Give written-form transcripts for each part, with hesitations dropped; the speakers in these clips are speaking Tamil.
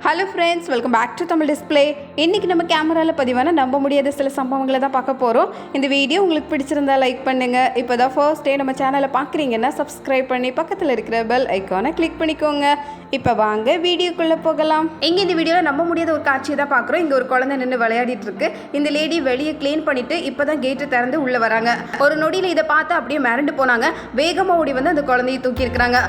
Hello friends, welcome back to Tamil display. இன்றைக்கி நம்ம கேமராவில் பதிவான நம்ப முடியாத சில சம்பவங்களை தான் பார்க்க போகிறோம். இந்த வீடியோ உங்களுக்கு பிடிச்சிருந்தா லைக் பண்ணுங்கள். இப்போ தான் ஃபர்ஸ்ட் டே நம்ம சேனலை பார்க்குறீங்கன்னா சப்ஸ்கிரைப் பண்ணி பக்கத்தில் இருக்கிற பெல் ஐக்கானை கிளிக் பண்ணிக்கோங்க. இப்போ வாங்க வீடியோக்குள்ளே போகலாம். இங்கே இந்த வீடியோவில் நம்ப முடியாத ஒரு காட்சியை தான் பார்க்குறோம். இங்கே ஒரு குழந்தை நின்று விளையாடிட்டு இருக்கு. இந்த லேடி வெளியே க்ளீன் பண்ணிவிட்டு இப்போ தான் கேட்டு திறந்து உள்ளே வராங்க. ஒரு நொடியில் இதை பார்த்து அப்படியே மிரண்டு போனாங்க. வேகமாக ஓடி வந்து அந்த குழந்தையை தூக்கி இருக்கிறாங்க.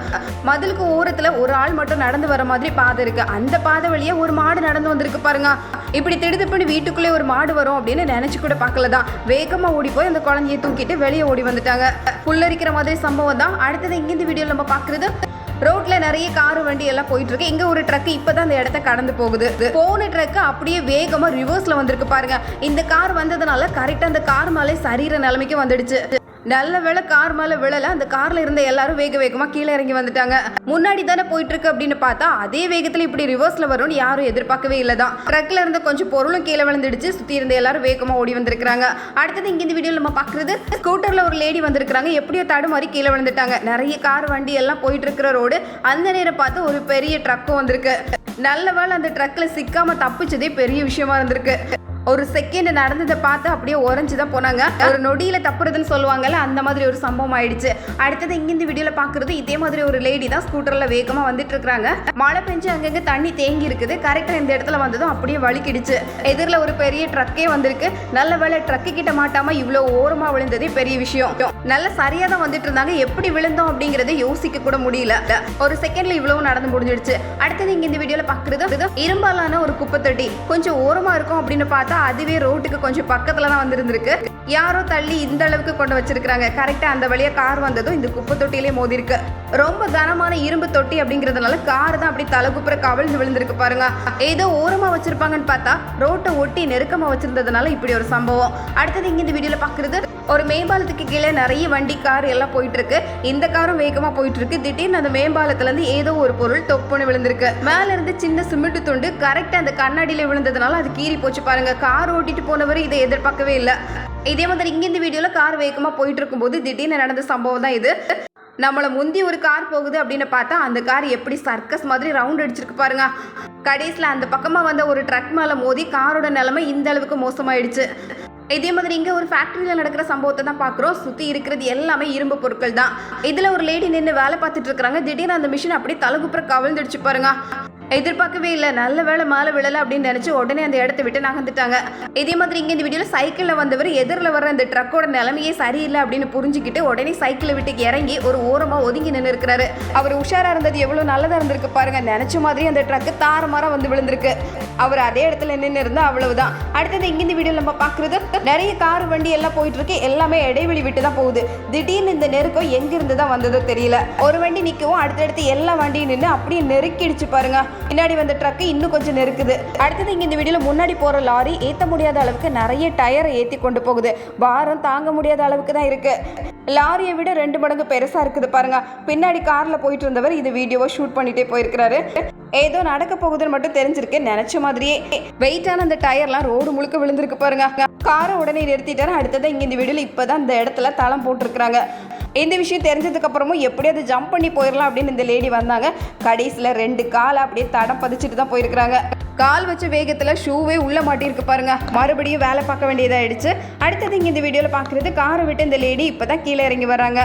மதிலுக்கு ஓரத்தில் ஒரு ஆள் மட்டும் நடந்து வர மாதிரி பாதை இருக்குது. அந்த பாதை வழியா ஒரு மாடு நடந்து வந்திருக்கு பாருங்க. இப்படி திடுதிப்புன்னு வீட்டுக்குள்ளே ஒரு மாடு வரும் அப்படின்னு நினைச்சு கூட பார்க்கலதான். வேகமா ஓடி போய் அந்த குழந்தையை தூக்கிட்டு வெளியே ஓடி வந்துட்டாங்க. புல்லரிக்கிற மாதிரி சம்பவம் தான். அடுத்தது இங்க இந்த வீடியோல நம்ம பாக்குறது, ரோட்ல நிறைய காரு வண்டி எல்லாம் போயிட்டு இருக்கு. இங்க ஒரு ட்ரக் இப்பதான் அந்த இடத்த கடந்து போகுது. போன ட்ரக் அப்படியே வேகமா ரிவர்ஸ்ல வந்திருக்கு பாருங்க. இந்த கார் வந்ததுனால கரெக்டா அந்த கார் மேலே சரிகிற நிலைமைக்கு வந்துடுச்சு. நல்ல வேளை கார் மேலே விழல. அந்த கார்ல இருந்த எல்லாரும் வேக வேகமா கீழே இறங்கி வந்துட்டாங்க. முன்னாடி தானே போயிட்டு இருக்கு அப்படின்னு பார்த்தா அதே வேகத்துல இப்படி ரிவர்ஸ்ல வரும்னு யாரும் எதிர்பார்க்கவே இல்லதான். ட்ரக்ல இருந்த கொஞ்சம் பொருளும் கீழே விழுந்துடுச்சு. சுத்தி இருந்த எல்லாரும் வேகமா ஓடி வந்திருக்காங்க. அடுத்தது இங்க இந்த வீடியோல நம்ம பாக்குறது, ஸ்கூட்டர்ல ஒரு லேடி வந்திருக்காங்க. எப்படியோ தடுமாறி கீழே விழுந்துட்டாங்க. நிறைய கார் வண்டி எல்லாம் போயிட்டு இருக்கிற ரோடு. அந்த நேரம் பார்த்து ஒரு பெரிய ட்ரக்கும் வந்திருக்கு. நல்ல வேளை அந்த ட்ரக்ல சிக்காம தப்பிச்சதே பெரிய விஷயமா இருந்திருக்கு. ஒரு செகண்ட் நடந்ததை பார்த்து அப்படியே உறைஞ்சு தான் போனாங்க. ஒரு நொடியில தப்புறதுன்னு சொல்லுவாங்கல்ல, அந்த மாதிரி ஒரு சம்பவம் ஆயிடுச்சு. அடுத்தது இங்க இந்த வீடியோல பாக்குறது, இதே மாதிரி ஒரு லேடி தான் ஸ்கூட்டர்ல வேகமா வந்துட்டு இருக்காங்க. மழை பெஞ்சு அங்கங்க தண்ணி தேங்கி இருக்குது. கரெக்டா இந்த இடத்துல வந்ததும் அப்படியே வலிக்கிடுச்சு. எதிரில் ஒரு பெரிய ட்ரக்கே வந்திருக்கு. நல்ல வேளை ட்ரக்கு கிட்ட மாட்டாம இவ்வளவு ஓரமா விழுந்ததே பெரிய விஷயம். நல்ல சரியா தான் வந்துட்டு இருந்தாங்க. எப்படி விழுந்தோம் அப்படிங்கறத யோசிக்க கூட முடியல. ஒரு செகண்ட்ல இவ்வளவு நடந்து முடிஞ்சிடுச்சு. அடுத்தது இங்க இந்த வீடியோல பாக்குறது, இரும்பாலான ஒரு குப்பை தொட்டி கொஞ்சம் ஓரமா இருக்கும் அப்படின்னு பார்த்தா அதுவே ரோட்டுக்கு கொஞ்சம் பக்கத்துல தான் வந்திருந்திருக்கு. யாரோ தள்ளி இந்த அளவுக்கு கொண்டு வச்சிருக்காங்க. கரெக்டா அந்த வழியா கார் வந்ததும் இந்த குப்பை தொட்டியிலே மோதி இருக்கு. ரொம்ப கனமான இரும்பு தொட்டி அப்படிங்கறதுனால கார் தான் அப்படி தலைகுப்புற கவிழ்ந்து விழுந்திருக்கு பாருங்க. ஏதோ ஓரமா வச்சிருப்பாங்கன்னு பார்த்தா ரோட்டை ஒட்டி நெருக்கமா வச்சிருந்ததுனால இப்படி ஒரு சம்பவம். அடுத்தது இங்க இந்த வீடியோல பாக்குறது, ஒரு மேம்பாலத்துக்கு கீழே நிறைய வண்டி கார் எல்லாம் போயிட்டு இருக்கு. இந்த காரும் வேகமா போயிட்டு இருக்கு. திடீர்னு அந்த மேம்பாலத்துல இருந்து ஏதோ ஒரு பொருள் தொப்புன்னு விழுந்திருக்கு. மேல இருந்து சின்ன சிமெண்ட் துண்டு கரெக்டா அந்த கண்ணாடியில விழுந்ததுனால அது கீறி போச்சு பாருங்க. கார் ஓட்டிட்டு போனவர் இதை எதிர்பார்க்கவே இல்லை. இதே மாதிரி இங்க இந்த வீடியோல கார் வேகமா போயிட்டு இருக்கும் போது திடீர்னு நடந்த சம்பவம் தான் இது. நம்மளை முந்தி ஒரு கார் போகுது அப்படின்னு பார்த்தா அந்த கார் எப்படி சர்க்கஸ் மாதிரி ரவுண்ட் அடிச்சிருக்கு பாருங்க. கடைசியில் அந்த பக்கமா வந்த ஒரு ட்ரக் மேல மோதி காரோட நிலைமை இந்த அளவுக்கு மோசமாயிடுச்சு. இதே மாதிரி இங்க ஒரு ஃபேக்டரியில நடக்கிற சம்பவத்தை தான் பாக்குறோம். சுத்தி இருக்கிறது எல்லாமே இரும்பு பொருட்கள் தான். இதுல ஒரு லேடி நின்று வேலை பார்த்துட்டு இருக்காங்க. திடீர்னு அந்த மிஷின் அப்படியே தலைகுப்புற கவிழ்ந்துடுச்சு பாருங்க. எதிர்பார்க்கவே இல்லை. நல்ல வேலை மேலே விழலை அப்படின்னு நினைச்சு உடனே அந்த இடத்த விட்டு நகர்ந்துட்டாங்க. இதே மாதிரி இங்கே இந்த வீடியோவில் சைக்கிளில் வந்தவர் எதிரில் வர அந்த ட்ரக்கோட நிலைமையே சரியில்லை அப்படின்னு புரிஞ்சுக்கிட்டு உடனே சைக்கிளை விட்டு இறங்கி ஒரு ஓரமாக ஒதுங்கி நின்று இருக்கிறாரு. அவர் உஷாராக இருந்தது எவ்வளோ நல்லதாக இருந்திருக்கு பாருங்க. நினைச்ச மாதிரி அந்த ட்ரக்கு தாறுமாறாக வந்து விழுந்திருக்கு. அவர் அதே இடத்துல நின்று இருந்தா அவ்வளவுதான். அடுத்தது இங்க இந்த வீடியோவில் நம்ம பார்க்குறது, நிறைய கார் வண்டி எல்லாம் போயிட்டு இருக்கு. எல்லாமே இடைவெளி விட்டு தான் போகுது. திடீர்னு இந்த நெருக்கம் எங்கிருந்து தான் வந்ததோ தெரியல. ஒரு வண்டி நிற்கவும் அடுத்தடுத்து எல்லா வண்டியும் நின்று அப்படியே நெருக்கிடுச்சு பாருங்க. பின்னாடி வந்த ட்ரக் இன்னும் கொஞ்சம் நெருக்குது. அடுத்தது இங்க இந்த வீடியோல முன்னாடி போற லாரி ஏத்த முடியாத அளவுக்கு நிறைய டயரை ஏத்தி கொண்டு போகுது. பாரம் தாங்க முடியாத அளவுக்கு தான் இருக்கு. லாரியை விட 2 மடங்கு பெருசா இருக்குது பாருங்க. பின்னாடி கார்ல போயிட்டு இருந்தவர் இந்த வீடியோவை ஷூட் பண்ணிட்டே போயிருக்கிறாரு. ஏதோ நடக்க போகுதுன்னு மட்டும் தெரிஞ்சிருக்கு. நினைச்ச மாதிரியே வெயிட்டான அந்த டயர்லாம் ரோடு முழுக்க விழுந்திருக்கு பாருங்க. காரை உடனே நிறுத்திட்டாரு. அடுத்ததான் இங்க இந்த வீடியோல இப்பதான் இந்த இடத்துல தளம் போட்டிருக்கிறாங்க. இந்த விஷயம் தெரிஞ்சதுக்கு அப்புறமும் எப்படியாவது ஜம்ப் பண்ணி போயிடலாம் அப்படின்னு இந்த லேடி வந்தாங்க. கடைசியில் 2 காலை அப்படியே தடம் பதிச்சுட்டு தான் போயிருக்கிறாங்க. கால் வச்ச வேகத்தில் ஷூவே உள்ள மாட்டிருக்கு பாருங்க. மறுபடியும் வேலை பார்க்க வேண்டியதாகிடுச்சு. அடுத்தது இங்கே இந்த வீடியோவில் பார்க்குறது, காரை விட்டு இந்த லேடி இப்போ தான் கீழே இறங்கி வராங்க.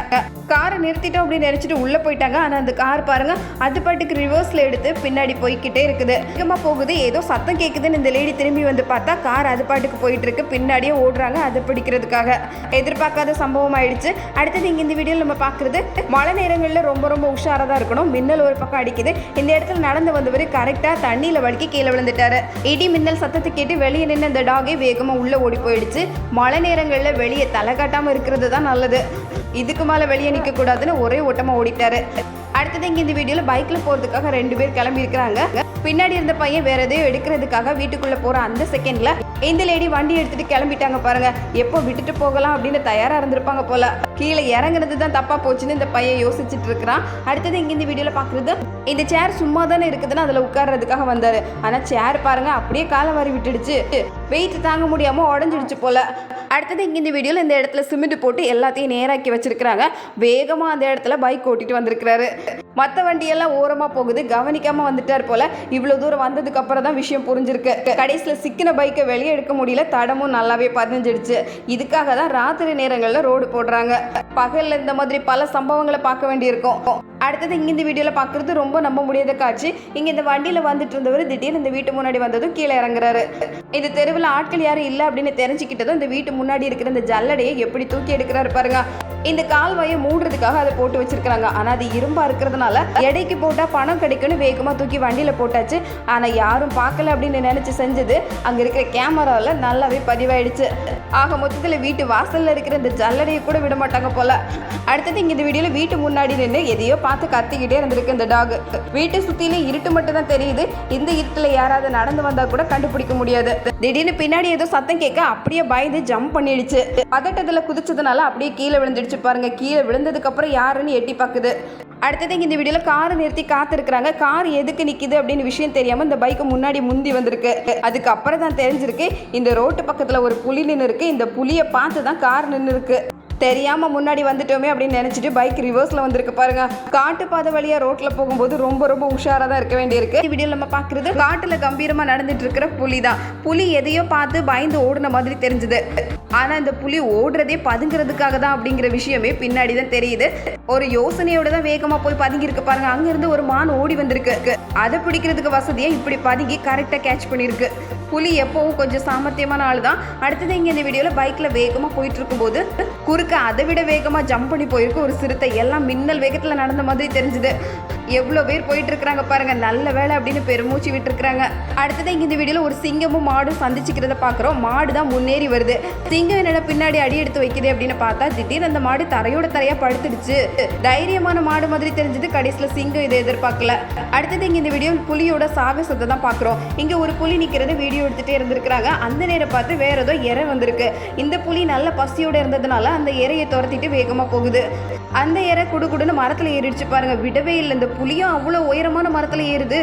காரை நிறுத்திட்டோம் அப்படின்னு நினச்சிட்டு உள்ளே போயிட்டாங்க. ஆனால் அந்த கார் பாருங்க அது பாட்டுக்கு ரிவர்ஸில் எடுத்து பின்னாடி போய்கிட்டே இருக்குது. வேகமாக போகுது. ஏதோ சத்தம் கேட்குதுன்னு இந்த லேடி திரும்பி வந்து பார்த்தா கார் அது பாட்டுக்கு போயிட்டு இருக்கு. பின்னாடியே ஓடுறாங்க அதை பிடிக்கிறதுக்காக. எதிர்பார்க்காத சம்பவம் ஆயிடுச்சு. அடுத்தது இங்கே இந்த வீடியோவில் நம்ம பார்க்குறது, மழை நேரங்களில் ரொம்ப ரொம்ப உஷாராக தான் இருக்கணும். மின்னல் ஒரு பக்கம் அடிக்குது. இந்த இடத்துல நடந்து வந்தவர் கரெக்டாக தண்ணியில் வலிக்கி கீழே விழுந்துட்டாரு. இடி மின்னல் சத்தத்தை கேட்டு வெளியே நின்று அந்த டாகே வேகமாக உள்ளே ஓடி போயிடுச்சு. மழை நேரங்களில் வெளியே தலை காட்டாமல் இருக்கிறது தான் நல்லது. இதுக்கு மேலே வெளியே நிற்க கூடாதுன்னு ஒரே ஓட்டமாக ஓடிட்டாரு. அடுத்தது இங்கே இந்த வீடியோவில் பைக்கில் போகிறதுக்காக 2 பேர் கிளம்பி இருக்கிறாங்க. பின்னாடி இருந்த பையன் வேற எதையோ எடுக்கிறதுக்காக வீட்டுக்குள்ளே போகிற அந்த செகண்டில் இந்த லேடி வண்டி எடுத்துகிட்டு கிளம்பிட்டாங்க பாருங்க. எப்போ விட்டுட்டு போகலாம் அப்படின்னு தயாராக இருந்திருப்பாங்க போல. கீழே இறங்குனது தான் தப்பாக போச்சுன்னு இந்த பையன் யோசிச்சுட்டு இருக்கிறான். அடுத்தது இங்கே இந்த வீடியோவில் பார்க்குறது, இந்த சேர் சும்மா தானே இருக்குதுன்னு அதில் உட்கார்றதுக்காக வந்தார். ஆனால் சேர் பாருங்க அப்படியே காலை வாரி விட்டுடுச்சு. வெயிட் தாங்க முடியாமல் உடஞ்சிடுச்சு போல. அடுத்தது இங்கே இந்த வீடியோவில் இந்த இடத்துல சிமெண்ட் போட்டு எல்லாத்தையும் நேராக்கி வச்சிருக்கிறாங்க. வேகமாக அந்த இடத்துல பைக் ஓட்டிட்டு வந்திருக்கிறாரு. மற்ற வண்டியெல்லாம் ஓரமாக போகுது, கவனிக்காமல் வந்துட்டார் போல. இவ்வளோ தூரம் வந்ததுக்கு அப்புறம் தான் விஷயம் புரிஞ்சிருக்கு. கடைசியில் சிக்கின பைக்கை வெளியே எடுக்க முடியல, தடமும் நல்லாவே பதிஞ்சிடுச்சு. இதுக்காக தான் ராத்திரி நேரங்களில் ரோடு போடுறாங்க. பகலில் இந்த மாதிரி பல சம்பவங்களை பார்க்க வேண்டியிருக்கும். அடுத்தது இங்கே இந்த வீடியோவில் பார்க்குறது ரொம்ப நம்ப முடியாத காட்சி. இங்கே இந்த வண்டியில் வந்துட்டு இருந்தவர் திடீர்னு இந்த வீட்டு முன்னாடி வந்ததும் கீழே இறங்குறாரு. இந்த தெருவில் ஆட்கள் யாரும் இல்லை அப்படின்னு தெரிஞ்சுக்கிட்டதும் இந்த வீட்டு முன்னாடி இருக்கிற இந்த ஜல்லடையை எப்படி தூக்கி எடுக்கிறாரு பாருங்க. இந்த கால்வாயை மூடுறதுக்காக அதை போட்டு வச்சிருக்காங்க. ஆனால் அது இரும்பா இருக்கிறதுனால எடைக்கு போட்டால் பணம் கிடைக்கும்னு வேகமாக தூக்கி வண்டியில் போட்டாச்சு. ஆனால் யாரும் பார்க்கல அப்படின்னு நினச்சி செஞ்சது அங்கே இருக்கிற கேமராவில் நல்லாவே பதிவாயிடுச்சு. ஆக மொத்தத்தில் வீட்டு வாசலில் இருக்கிற இந்த ஜல்லடையை கூட விட மாட்டாங்க போல. அடுத்தது இங்கே இந்த வீடியோவில் வீட்டு முன்னாடி நின்று எதையோ பார்த்து கத்திக்கிட்டே இருந்திருக்கு இந்த டாக். வீட்டை சுற்றிலும் இருட்டு மட்டும் தான் தெரியுது. இந்த இருட்டில் யாராவது நடந்து வந்தால் கூட கண்டுபிடிக்க முடியாது. திடீர்னு பின்னாடி ஏதோ சத்தம் கேட்க அப்படியே பயந்து ஜம்ப் பண்ணிடுச்சு. பதட்டத்தில் குதிச்சதுனால அப்படியே கீழே விழுந்துடுச்சு பாருங்க. கீழே விழுந்ததுக்கு அப்புறம் யாருன்னு எட்டி பார்க்குது. அடுத்தது இந்த வீடியோவில் காரை நிறுத்தி காத்திருக்கிறாங்க. கார் எதுக்கு நிற்கிது அப்படின்னு விஷயம் தெரியாமல் இந்த பைக்கு முன்னாடி முந்தி வந்திருக்கு. அதுக்கப்புறம் தான் தெரிஞ்சிருக்கு இந்த ரோட்டு பக்கத்தில் ஒரு புலி நின்று இருக்கு. இந்த புலியை பார்த்து தான் கார் நின்று இருக்கு. தெரியாமல் முன்னாடி வந்துட்டோமே அப்படின்னு நினச்சிட்டு பைக் ரிவர்ஸில் வந்திருக்கு பாருங்க. காட்டு பாதை வழியாக ரோட்டில் போகும்போது ரொம்ப ரொம்ப உஷாராக தான் இருக்க வேண்டியிருக்கு. இந்த வீடியோவில் நம்ம பார்க்குறது காட்டில் கம்பீரமாக நடந்துட்டு இருக்கிற புலி தான். புலி எதையோ பார்த்து பயந்து ஓடுன மாதிரி தெரிஞ்சுது. ஆனால் இந்த புலி ஓடுறதே பதுங்கிறதுக்காக தான் அப்படிங்கிற விஷயமே பின்னாடி தான் தெரியுது. ஒரு யோசனையோட தான் வேகமாக போய் பதுங்கிருக்கு பாருங்க. அங்கேருந்து ஒரு மான் ஓடி வந்திருக்கு. அதை பிடிக்கிறதுக்கு வசதியாக இப்படி பதுங்கி கரெக்டாக கேட்ச் பண்ணியிருக்கு. புலி எப்பவும் கொஞ்சம் சாமர்த்தியமான ஆள் தான். அடுத்தது இங்கே இந்த வீடியோவில் பைக்கில் வேகமாக போயிட்டு இருக்கும்போது குறுக்க அதை விட வேகமாக ஜம்ப் பண்ணி போயிருக்கு ஒரு சிறுத்தை. எல்லாம் மின்னல் வேகத்தில் நடந்த மாதிரி தெரிஞ்சுது. எவ்வளோ பேர் போயிட்டு இருக்கிறாங்க பாருங்க. நல்ல வேலை அப்படின்னு பெருமூச்சு விட்டுருக்குறாங்க. அடுத்தது இங்கே இந்த வீடியோவில் ஒரு சிங்கமும் மாடும் சந்திச்சுக்கிறத பார்க்குறோம். மாடு தான் முன்னேறி வருது. சிங்கம் என்னடா பின்னாடி அடி எடுத்து வைக்குது அப்படின்னு பார்த்தா திடீர்னு அந்த மாடு தரையோட தரையாக படுத்துடுச்சு. தைரியமான மாடு மாதிரி தெரிஞ்சது. கடைசியில் சிங்கம் இதை எதிர்பார்க்கல. அடுத்தது இங்கே இந்த வீடியோவில் புலியோட சாகசத்தை தான் பார்க்குறோம். இங்கே ஒரு புலி நிற்கிறது வீடியோ எடுத்துகிட்டே இருந்திருக்கிறாங்க. அந்த நேரம் பார்த்து வேற ஏதோ இறை வந்திருக்கு. இந்த புலி நல்ல பசியோடு இருந்ததுனால அந்த இறையை துரத்திட்டு வேகமாக போகுது. அந்த இறை குடுகுடுன்னு மரத்தில் ஏறிடுச்சு பாருங்க. விடவே இல்லை. இந்த புலியும் அவ்வளோ உயரமான மரத்தில் ஏறுது.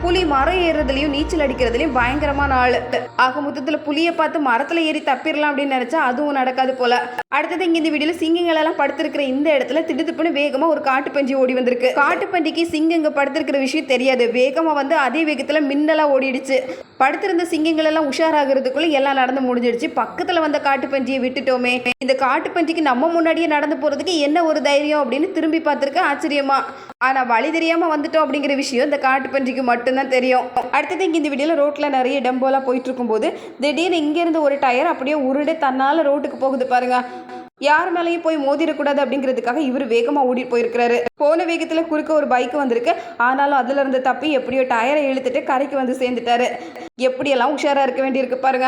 புலி மரம் ஏறுறதுலையும் நீச்சல் அடிக்கிறதுலையும் பயங்கரமான ஆள். ஆக மொத்தத்தில் புலியை பார்த்து மரத்தில் ஏறி தப்பிடலாம் அப்படின்னு நினச்சா அதுவும் நடக்காது போல. அடுத்தது இங்கே இந்த வீடியோவில் சிங்கங்கள் எல்லாம் படுத்திருக்கிற இந்த இடத்துல திடுத்துப்புன்னு வேகமாக ஒரு காட்டுப்பன்றி ஓடி வந்திருக்கு. காட்டுப்பன்றிக்கு சிங்கம் இங்கே படுத்திருக்கிற விஷயம் தெரியாது. வேகமாக வந்து அதே வேகத்தில் மின்னலாக ஓடிடுச்சு. படுத்திருந்த சிங்கங்கள் எல்லாம் உஷாராகிறதுக்குள்ள எல்லாம் நடந்து முடிஞ்சிடுச்சு. பக்கத்தில் வந்த காட்டுப்பன்றியை விட்டுட்டோமே. இந்த காட்டுப்பன்றிக்கு நம்ம முன்னாடியே நடந்து போகிறதுக்கு என்ன ஒரு தைரியம் அப்படின்னு திரும்பி பார்த்துருக்க ஆச்சரியமா. ஆனால் வழி தெரியாமல் வந்துட்டோம் அப்படிங்கிற விஷயம் இந்த காட்டுப்பன்றிக்கு மட்டும்தான் தெரியும். அடுத்தது இங்கே இந்த வீடியோவில் ரோட்டில் நிறைய டம்போலாம் போயிட்டு இருக்கும்போது திடீர்னு இங்கேருந்து ஒரு டயர் அப்படியே உருண்டு தன்னால் ரோட்டுக்கு போகுது பாருங்க. யார் மேலேயும் போய் மோதிடக்கூடாது அப்படிங்கிறதுக்காக இவர் வேகமாக ஓடி போயிருக்கிறாரு. போன வேகத்தில் குறுக்க ஒரு பைக்கு வந்திருக்கு. ஆனாலும் அதில் இருந்து தப்பி எப்படியோ டயரை இழுத்துட்டு கரைக்கு வந்து சேர்ந்துட்டாரு. எப்படியெல்லாம் உஷாராக இருக்க வேண்டியிருக்கு பாருங்க.